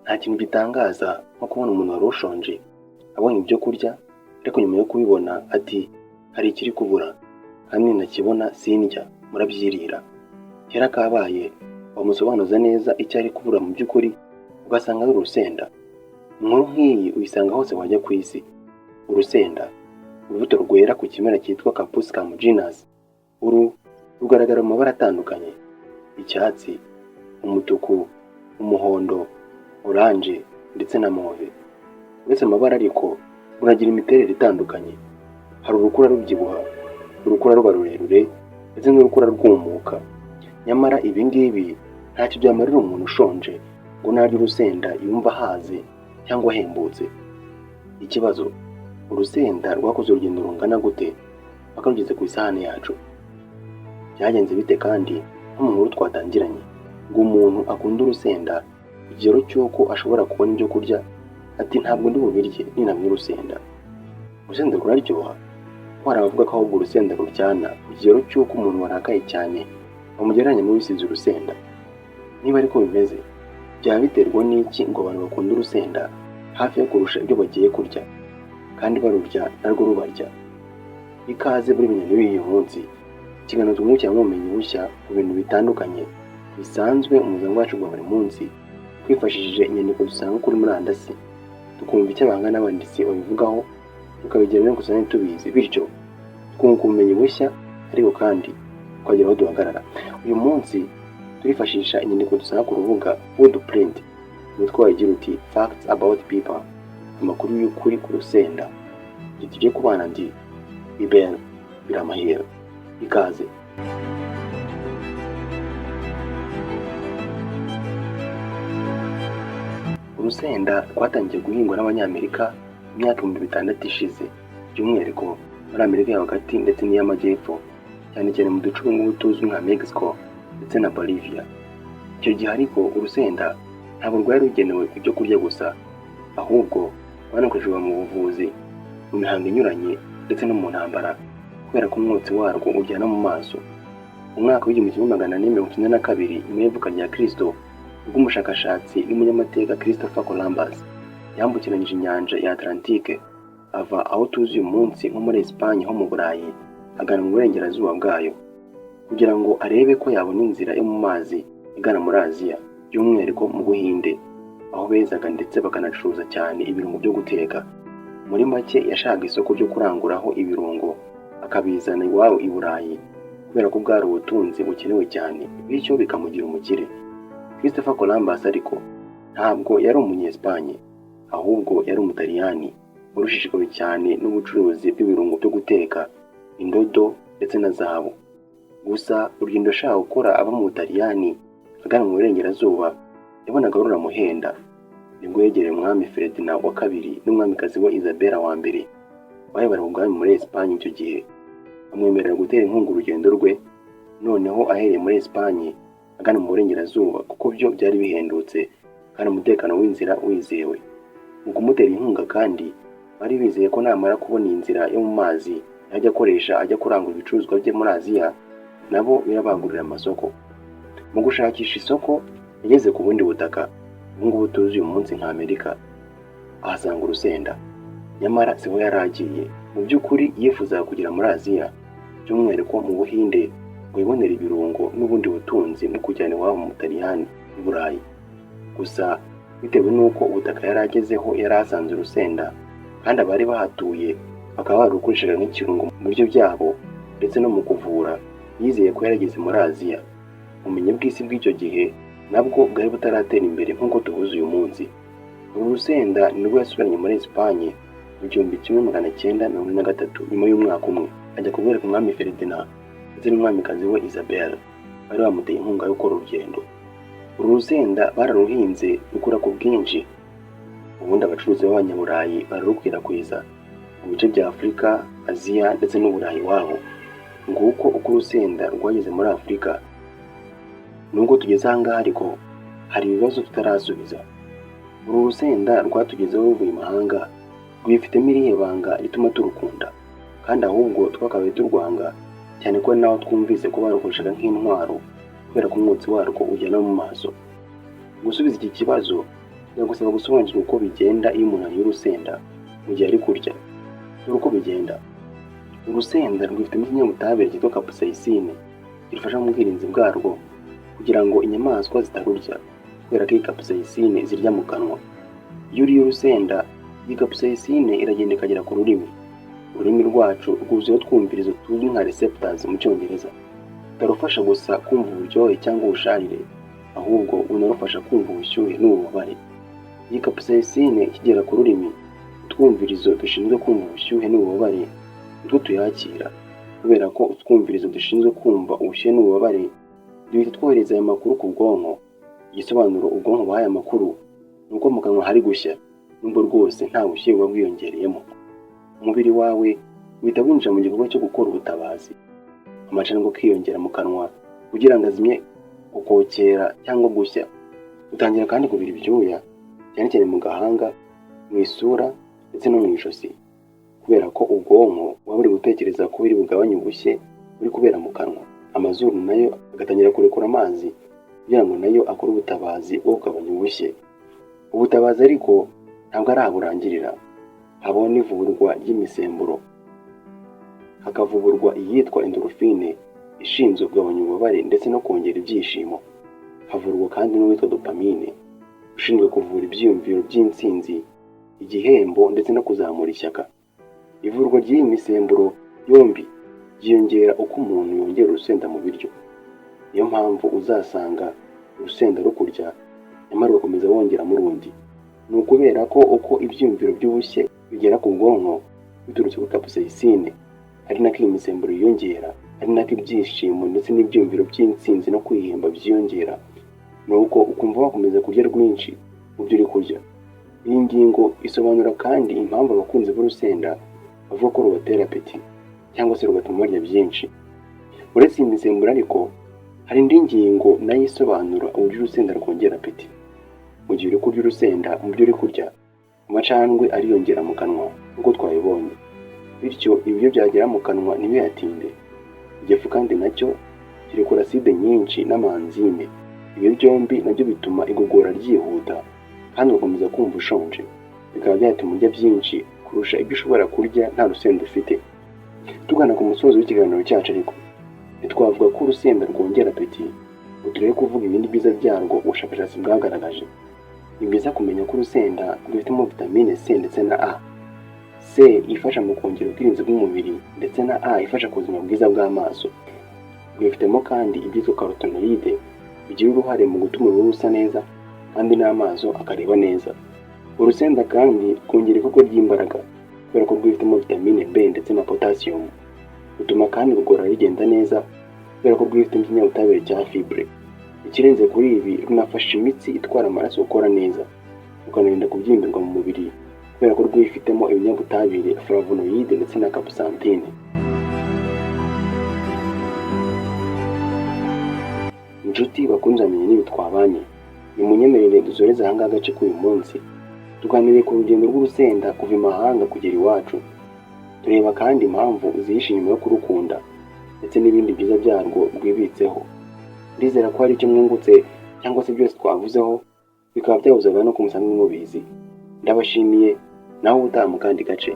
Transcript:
Nta kintu gitangaza nko kubona umuntu wari ushonje abonye ibyo kurya, ariko nyuma yo kubibona ati hari ikiri kubura, kandi nakibona sindya murabyirira. Kera kabaye wamusobanuza neza icyo ari kubura mu by'ukuri ugasanga ari urusenda. Inkuru nk'iyi uyisanga hose wajya ku isi. Urusenda, urubuto rwera ku kimera cyitwa Capsicum genus. Uru rugaragara mu mabara atandukanye: icyatsi, umutuku, umuhondo, oranje ndetse na move. Uretse amabara ariko runagira imiterere itandukanye. Hari urukura rubyibuha, urukura ruba rurerure ndetse n'urukura rwumuka. Nyamara ibi ngibi ntacyo byamarira umuntu ushonje ngo narya urusenda yumva ahaze cyangwa ahembutse. Ikibazo, urusenda rwakoze urugendo rungana gute mpaka rugeze ku isahani yacu? Byagenze bite kandi nko mu nkuru twatangiranye ngo umuntu akunda urusenda ku kigero cy'uko ashobora kubona ibyo kurya ati ntabwo ndi bubirye ninamye urusenda. Urusenda ruraryoha, hari abavuga ko ahubwo urusenda ruryana ku kigero cy'uko umuntu warakaye cyane bamugereranya n'uwisize urusenda. Niba ariko bimeze, byaba biterwa n'iki ngo abantu bakunda urusenda hafi yo kurusha ibyo bagiye kurya kandi barurya narwo rubarya? Ikaze muri Binyoni y'uyu munsi, ikiganiro tumurikira ubumenyi bushya ku bintu bitandukanye bisanzwe mu buzima bwacu bwa buri munsi, twifashishije inyandiko dusanga kuri murandasi, tukumva icyo abahanga n'abanditsi babivugaho, tukabigira no gusa tubizi, bityo twunguka ubumenyi bushya ariko kandi twagera aho duhagarara. Uyu munsi turifashisha inyandiko dusanga ku rubuga Foodprint, umutwe wagira uti Facts about people, amakuru y'ukuri ku rusenda. Tujye kubana ndi Bibel Biramahire. Ikaze. Urusenda rwatangiye guhingwa n'Abanyamerika mu myaka 600 ishize, by'umwihariko muri Amerika yo hagati ndetse n'iy'Amajyepfo, cyane cyane mu duce nk'ubu tuzwi nka Mexico ndetse na Bolivia. Icyo gihe ariko urusenda ntabwo rwari rugenewe ibyo kurya gusa, ahubwo rwanakoreshwaga mu buvuzi, mu mihango inyuranye ndetse no mu ntambara, kubera ko umwotsi warwo ujyana mu maso. Mu mwaka w'1492 nyuma y'ivuka rya Kristo, ubwo umushakashatsi n'umunyamateka Christopher Columbus yambukiranyije inyanja ya Atlantique ava aho tuzi uyu munsi nko muri Espagne ho mu Burayi agana mu burengerazuba bwayo, kugira ngo arebe ko yabona inzira yo mu mazi igana muri Aziya, by'umwihariko mu Buhinde, aho bezaga ndetse bakanacuruza cyane ibirungo byo guteka. Muri make yashaka isoko ryo kuranguraho ibirungo akabizana iwabo i Burayi, kubera ko bwari ubutunzi bukenewe cyane, bityo bikamugira umukire. Christopher Columbus ariko ntabwo yari umunyespanye, ahubwo yari umutaliyani urushishikawe cyane n'ubucuruzi bw'ibirungo byo guteka, indodo ndetse na zahabu. Gusa urugendo ashaka gukora aba mu Butaliyani agana mu burengerazuba yabonaga ruramuhenda. Nibwo yegereye umwami Ferdinand wa kabiri n'umwamikazi we Isabella wa mbere bayobora ubwami muri Espanye. Icyo gihe bamwemerera gutera inkunga urugendo rwe, noneho ahereye muri Espanye agana mu burengerazuba kuko byo byari bihendutse kandi umutekano w'inzira wizewe. Mu kumutera inkunga kandi bari bizeye ko namara kubona inzira yo mu mazi yajya akoresha ajya kurangura ibicuruzwa bye muri Aziya, nabo birabagurira amasoko. Mu gushakisha isoko yageze ku bundi butaka, ubu ngubu tuzi uyu munsi nka Amerika, ahasanga urusenda. Nyamara siho yari agiye. Mu by'ukuri yifuzaga kugera muri Aziya, by'umwihariko mu Buhinde, ngo yibonere ibirungo n'ubundi butunzi no kujyana iwabo mu Butaliyani i Burayi. Gusa bitewe n'uko ubutaka yari agezeho yari asanze urusenda, kandi abari bahatuye bakaba barukoreshaga nk'ikirungo mu biryo byabo ndetse no mu kuvura, yizeye ko yarageze muri Aziya. Ubumenyi bw'isi bw'icyo gihe nabwo bwari butaratera imbere nk'uko tubuze uyu munsi. Uru rusenda nibwo yasubiranye muri Espanye mu 1943, nyuma y'umwaka umwe ajya kubwira umwami Ferdinand ndetse n'umwamikazi we Isabella, bari bamuteye inkunga yo gukora urugendo. Uru rusenda bararuhinze rukura ku bwinshi, ubundi abacuruzi b'Abanyaburayi bararukwirakwiza mu bice bya Afurika, Aziya ndetse n'Uburayi wabo. Nguko uko urusenda rwageze muri Afurika. Nubwo tugeze ahangaha ariko hari ibibazo tutarasubiza. Uru rusenda rwatugezeho ruvuye imahanga rwifitemo irihe banga rituma turukunda, kandi ahubwo twakabaye turwanga, cyane ko naho twumvise ko barukoreshaga nk'intwaro kubera ko umwotsi warwo ujyana mu maso? Gusubiza iki kibazo biragusaba gusobanukirwa uko bigenda iyo umuntu ariye urusenda mu gihe ari kurya. Dore uko bigenda: urusenda rwifitemo ikinyabutabire cyitwa capsaicine gifasha mu bwirinzi bwarwo kugira ngo inyamaswa zitarurya, kubera ko iyi capsaicine zirya mu kanwa. Iyo uriye urusenda, iyi capsaicine iragenda ikagera ku rurimi. Ururimi rwacu rwuzuyeho utwumvirizo tuzwi nka receptors mu cyongereza. Rutarufasha gusa kumva uburyohe cyangwa ubusharire, ahubwo runarufasha kumva ubushyuhe n'ububabare. Iyi capsaicine ikigera ku rurimi, utwumvirizo dushinzwe kumva ubushyuhe n'ububabare nitwo tuyakira, kubera ko utwumvirizo dushinzwe kumva ubushyuhe n'ububabare duhita twohereza aya makuru ku bwonko. Igisobanuro ubwonko buhaye amakuru ni uko mu kanwa hari gushya, nubwo rwose nta bushyuhe buba bwiyongereyemo. Umubiri wawe uhita winjira mu gikorwa cyo gukora ubutabazi. Amacandwe akiyongera mu kanwa kugira ngo azimye gukokera cyangwa gushya. Utangira kandi kubira ibyuya, cyane cyane mu gahanga, mu isura ndetse no mu ijosi, kubera ko ubwonko buba buri gutekereza ko biri bugabanye ubushye buri kubera mu kanwa. Amazuru nayo agatangira kurekura amazi kugira ngo nayo akore ubutabazi bwo kugabanya ubushye. Ubutabazi ariko ntabwo ari aho burangirira. Habaho n'ivurwa ry'imisemburo, hakavurwa iyitwa endorphine ishinzwe kugabanya ububabare ndetse no kongera ibyishimo. Havurwa kandi n'uwitwa dopamine ushinzwe kuvura ibyiyumviro by'intsinzi, igihembo ndetse no kuzamura ishyaka. Ivurwa ry'iyi misemburo yombi ryiyongera uko umuntu yongera urusenda mu biryo. Niyo mpamvu uzasanga urusenda rukurya nyamara ugakomeza wongeramo urundi. Ni ukubera ko uko ibyiyumviro by'ubushye bigera ku bwonko biturutse kuri capsaicine, ari nako iyi misemburo yiyongera, ari nako ibyishimo ndetse n'ibyiyumviro by'intsinzi no kwihemba byiyongera. Ni uko ukumva wakomeza kurya rwinshi mu byo uri kurya. Iyi ngingo isobanura kandi impamvu abakunzi b'urusenda bavuga ko rubatera apeti cyangwa se rugatuma barya byinshi. Uretse iyi misemburo ariko, hari indi ngingo nayo isobanura uburyo urusenda rwongera apeti. Mu gihe uri kurya urusenda, mu byo uri kurya, amacandwe ariyongera mu kanwa nk'uko twabibonye, bityo ibiryo byagera mu kanwa ntibiyatinde. Igifu kandi nacyo kirekura acide nyinshi n'amanzime. Ibi byombi nabyo bituma igogora ryihuta kandi ugakomeza kumva ushonje, bikaba byatuma urya byinshi kurusha ibyo ushobora kurya nta rusenda ufite. Tugana ku musozo w'ikiganiro cyacu ariko, ntitwavuga ko urusenda rwongera apeti ngo turebe kuvuga ibindi byiza byarwo ubushakashatsi bwagaragaje. Ni byiza kumenya ko urusenda rwifitemo vitamine C ndetse na A. C ifasha mu kongera ubwirinzi bw'umubiri ndetse na A ifasha ku buzima bwiza bw'amaso. Rwifitemo kandi ibyitwa carotenoide bigira uruhare mu gutuma uruhu rusa neza kandi n'amaso akareba neza. Urusenda kandi rwongera ikorwa ry'imbaraga kubera ko rwifitemo vitamine B ndetse na potassium. Rutuma kandi igogora rigenda neza kubera ko rwifitemo ikinyabutabire cya fibre. Ikirenze kuri ibi, runafasha imitsi itwara amaraso gukora neza, rukanarinda kubyimbirwa mu mubiri kubera ko rwifitemo ibinyabutabire flavonoide ndetse na capsaicine. Inshuti bakunze bamenye n'ibi twabanye, nimunyemerere dusoreze aha ngaha agace k'uyu munsi. Tuganiriye ku rugendo rw'urusenda kuva imahanga kugera iwacu. Tureba kandi impamvu zihishe inyuma yo kurukunda ndetse n'ibindi byiza byarwo rwibitseho. Ndizera ko hari icyo mwungutse cyangwa se byose twavuzeho bikaba byabuzaga no kumusanzwe mubizi. Ndabashimiye, naho utaha mu kandi gace.